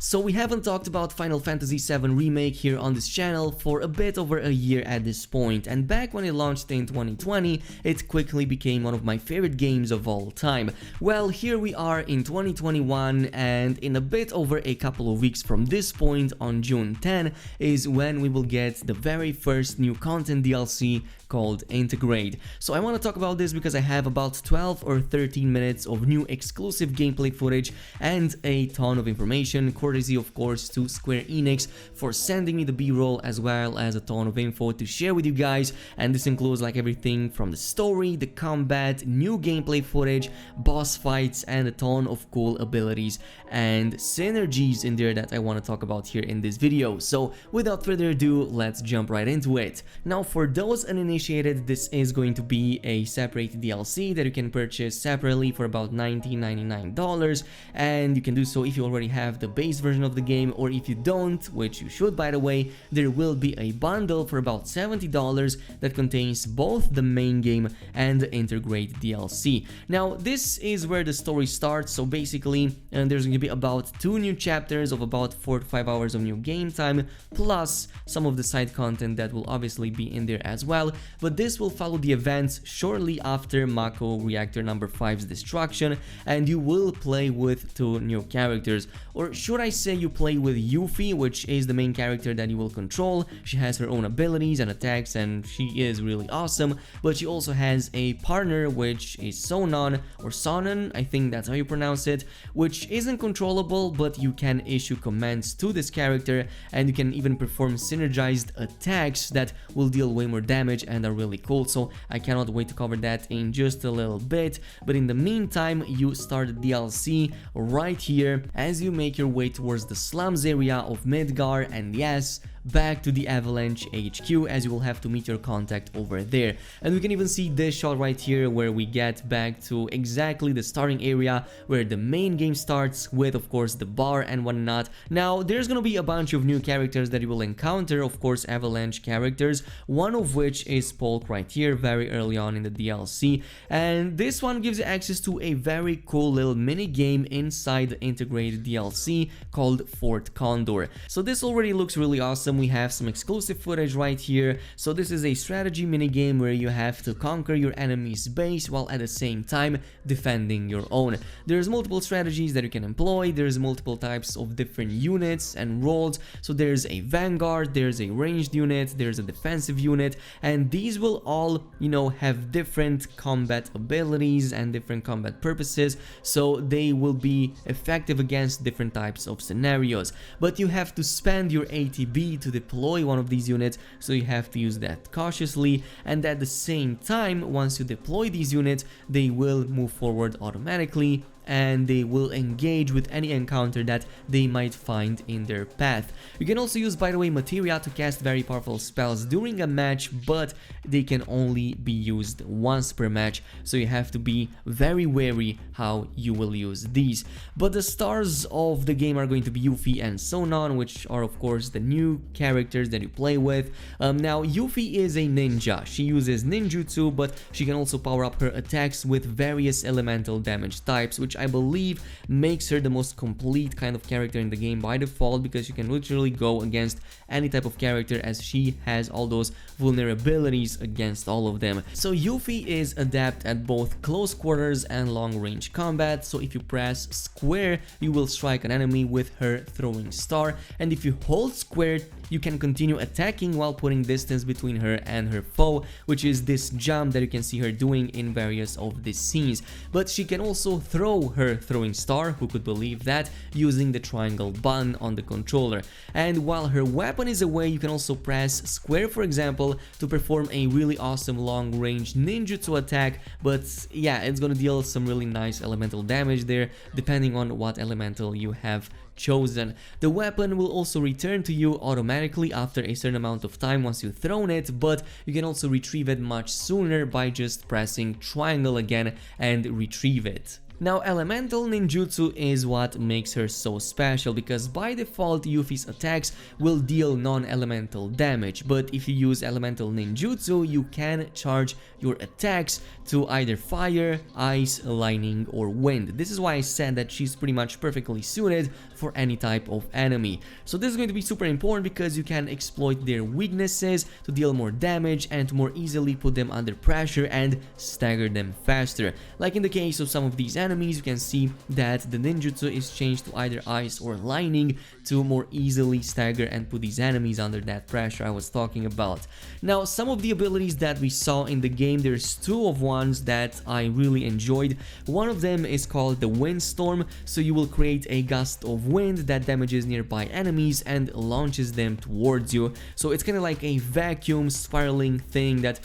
So we haven't talked about Final Fantasy VII Remake here on this channel for a bit over a year at this point, and back when it launched in 2020, it quickly became one of my favorite games of all time. Well, here we are in 2021, and in a bit over a couple of weeks from this point, on June 10, is when we will get the very first new content DLC called Integrade. So I want to talk about this because I have about 12 or 13 minutes of new exclusive gameplay footage and a ton of information, courtesy of course to Square Enix for sending me the B-roll, as well as a ton of info to share with you guys, and this includes like everything from the story, the combat, new gameplay footage, boss fights, and a ton of cool abilities and synergies in there that I want to talk about here in this video. So without further ado, let's jump right into it. Now, for those uninitiated, this is going to be a separate DLC that you can purchase separately for about $19.99, and you can do so if you already have the base version of the game, or if you don't, which you should by the way, there will be a bundle for about $70 that contains both the main game and the Integrate DLC. Now this is where the story starts, so basically there's going to be about 2 new chapters of about 4 to 5 hours of new game time, plus some of the side content that will obviously be in there as well, but this will follow the events shortly after Mako Reactor number 5's destruction, and you will play with 2 new characters, or should I say you play with Yuffie, which is the main character that you will control. She has her own abilities and attacks, and she is really awesome, but she also has a partner, which is Sonon, or Sonon, I think that's how you pronounce it, which isn't controllable, but you can issue commands to this character, and you can even perform synergized attacks that will deal way more damage and are really cool. So I cannot wait to cover that in just a little bit, but in the meantime, you start the DLC right here as you make your way towards the slums area of Midgar, and yes, back to the Avalanche HQ, as you will have to meet your contact over there. And we can even see this shot right here where we get back to exactly the starting area where the main game starts with, of course, the bar and whatnot. Now there's gonna be a bunch of new characters that you will encounter, of course Avalanche characters, one of which is Polk right here very early on in the DLC, and this one gives you access to a very cool little mini game inside the integrated DLC called Fort Condor. So this already looks really awesome. We have some exclusive footage right here. So this is a strategy minigame where you have to conquer your enemy's base while at the same time defending your own. There's multiple strategies that you can employ, there's multiple types of different units and roles. So there's a vanguard, there's a ranged unit, there's a defensive unit, and these will all, you know, have different combat abilities and different combat purposes, so they will be effective against different types of scenarios. But you have to spend your ATB to deploy one of these units, so you have to use that cautiously, and at the same time, once you deploy these units, they will move forward automatically and they will engage with any encounter that they might find in their path. You can also use, by the way, materia to cast very powerful spells during a match, but they can only be used once per match, so you have to be very wary how you will use these. But the stars of the game are going to be Yuffie and Sonon, which are of course the new characters that you play with. Now Yuffie is a ninja. She uses ninjutsu, but she can also power up her attacks with various elemental damage types, which I believe makes her the most complete kind of character in the game by default, because you can literally go against any type of character as she has all those vulnerabilities against all of them. So Yuffie is adept at both close quarters and long range combat, so if you press square you will strike an enemy with her throwing star, and if you hold square you can continue attacking while putting distance between her and her foe, which is this jump that you can see her doing in various of these scenes. But she can also throw her throwing star, who could believe that, using the triangle button on the controller. And while her weapon is away, you can also press square, for example, to perform a really awesome long range ninjutsu attack, but yeah, it's gonna deal some really nice elemental damage there, depending on what elemental you have chosen. The weapon will also return to you automatically after a certain amount of time once you've thrown it, but you can also retrieve it much sooner by just pressing triangle again and retrieve it. Now, Elemental Ninjutsu is what makes her so special, because by default Yuffie's attacks will deal non-elemental damage, but if you use Elemental Ninjutsu, you can charge your attacks to either fire, ice, lightning, or wind. This is why I said that she's pretty much perfectly suited for any type of enemy. So this is going to be super important because you can exploit their weaknesses to deal more damage and to more easily put them under pressure and stagger them faster. Like in the case of some of these enemies, you can see that the ninjutsu is changed to either ice or lightning to more easily stagger and put these enemies under that pressure I was talking about. Now, some of the abilities that we saw in the game, there's two of ones that I really enjoyed. One of them is called the Windstorm, so you will create a gust of wind that damages nearby enemies and launches them towards you. So it's kind of like a vacuum spiraling thing that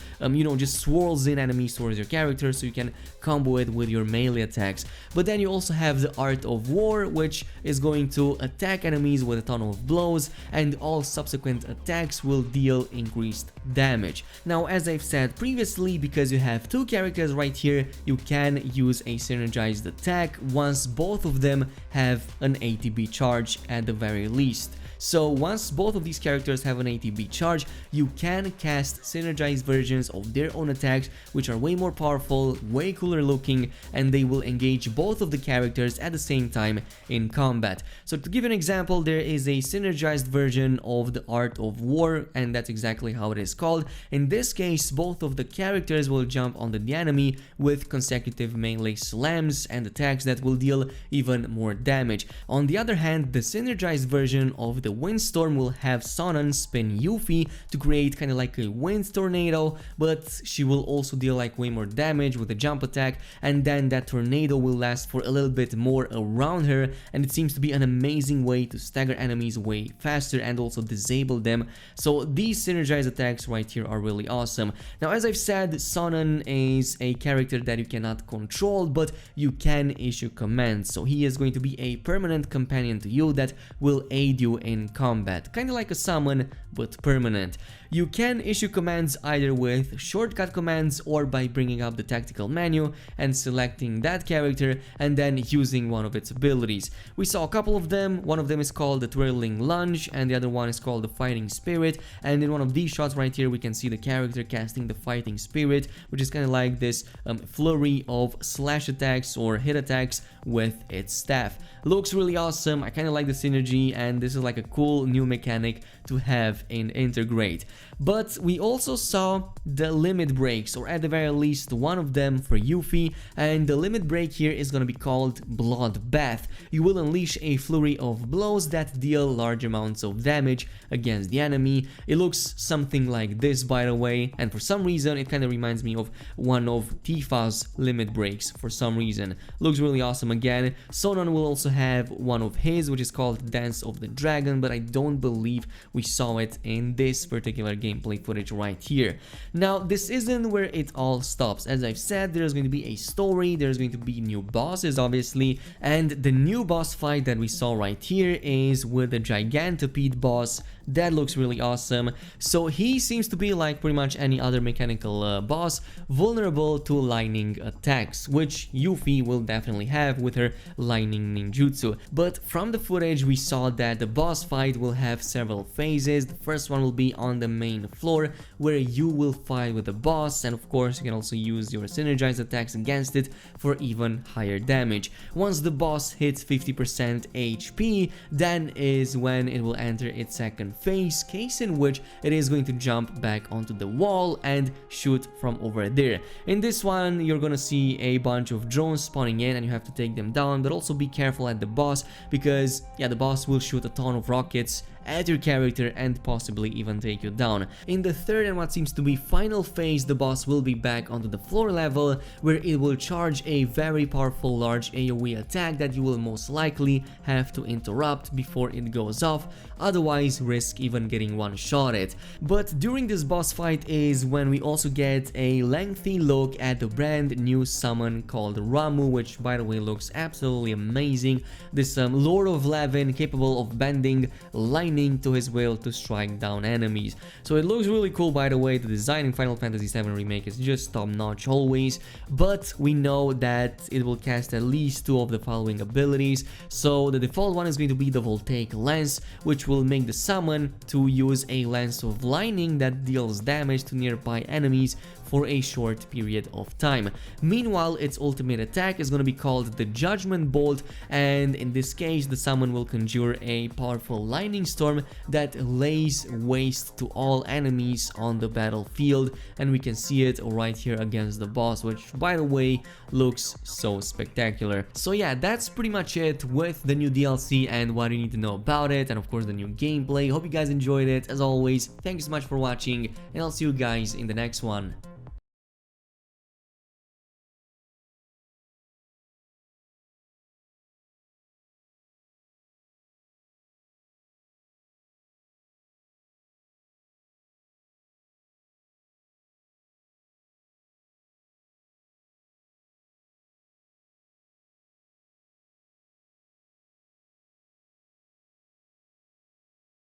just swirls in enemies towards your character, so you can combo it with your melee attacks. But then you also have the Art of War, which is going to attack enemies with a ton of blows, and all subsequent attacks will deal increased damage. Now, as I've said previously, because you have two characters right here, you can use a synergized attack once both of them have an ATB charge at the very least. So once both of these characters have an ATB charge, you can cast synergized versions of their own attacks, which are way more powerful, way cooler looking, and they will engage both of the characters at the same time in combat. So to give an example, there is a synergized version of the Art of War, and that's exactly how it is called. In this case, both of the characters will jump onto the enemy with consecutive melee slams and attacks that will deal even more damage. On the other hand, the synergized version of the Windstorm will have Sonon spin Yuffie to create kind of like a wind tornado, but she will also deal like way more damage with a jump attack, and then that tornado will last for a little bit more around her, and it seems to be an amazing way to stagger enemies way faster and also disable them. So these synergized attacks right here are really awesome. Now, as I've said, Sonon is a character that you cannot control, but you can issue commands, so he is going to be a permanent companion to you that will aid you in combat, kind of like a summon but permanent. You can issue commands either with shortcut commands or by bringing up the tactical menu and selecting that character and then using one of its abilities. We saw a couple of them. One of them is called the Twirling Lunge and the other one is called the Fighting Spirit, and in one of these shots right here we can see the character casting the Fighting Spirit, which is kind of like this flurry of slash attacks or hit attacks with its staff. Looks really awesome. I kind of like the synergy, and this is like a cool new mechanic to have in Integrade. But we also saw the limit breaks, or at the very least one of them for Yuffie, and the limit break here is gonna be called Bloodbath. You will unleash a flurry of blows that deal large amounts of damage against the enemy. It looks something like this, by the way, and for some reason it kind of reminds me of one of Tifa's limit breaks for some reason. Looks really awesome again. Sonon will also have one of his, which is called Dance of the Dragon, but I don't believe we saw it in this particular gameplay footage right here. Now, this isn't where it all stops. As I've said, there's going to be a story, there's going to be new bosses obviously, and the new boss fight that we saw right here is with the Gigantopite boss. That looks really awesome. So he seems to be like pretty much any other mechanical boss, vulnerable to lightning attacks, which Yuffie will definitely have with her lightning ninjutsu. But from the footage we saw that the boss fight will have several phases. The first one will be on the main floor where you will fight with the boss, and of course you can also use your synergized attacks against it for even higher damage. Once the boss hits 50% HP, then is when it will enter its second phase, case in which it is going to jump back onto the wall and shoot from over there. In this one you're gonna see a bunch of drones spawning in and you have to take them down, but also be careful at the boss because the boss will shoot a ton of rockets at your character and possibly even take you down. In the third and what seems to be final phase, the boss will be back onto the floor level where it will charge a very powerful large AoE attack that you will most likely have to interrupt before it goes off, otherwise risk even getting one-shotted. But during this boss fight is when we also get a lengthy look at the brand new summon called Ramu, which by the way looks absolutely amazing. This Lord of Levin capable of bending lightning lightning to his will to strike down enemies. So it looks really cool, by the way. The design in Final Fantasy VII Remake is just top-notch always, but we know that it will cast at least 2 of the following abilities. So the default one is going to be the Voltaic Lance, which will make the summon to use a lance of lightning that deals damage to nearby enemies for a short period of time. Meanwhile, its ultimate attack is going to be called the Judgment Bolt, and in this case the summon will conjure a powerful lightning storm that lays waste to all enemies on the battlefield, and we can see it right here against the boss, which by the way looks so spectacular. So yeah, that's pretty much it with the new DLC and what you need to know about it, and of course the new gameplay. Hope you guys enjoyed it. As always, thank you so much for watching, and I'll see you guys in the next one.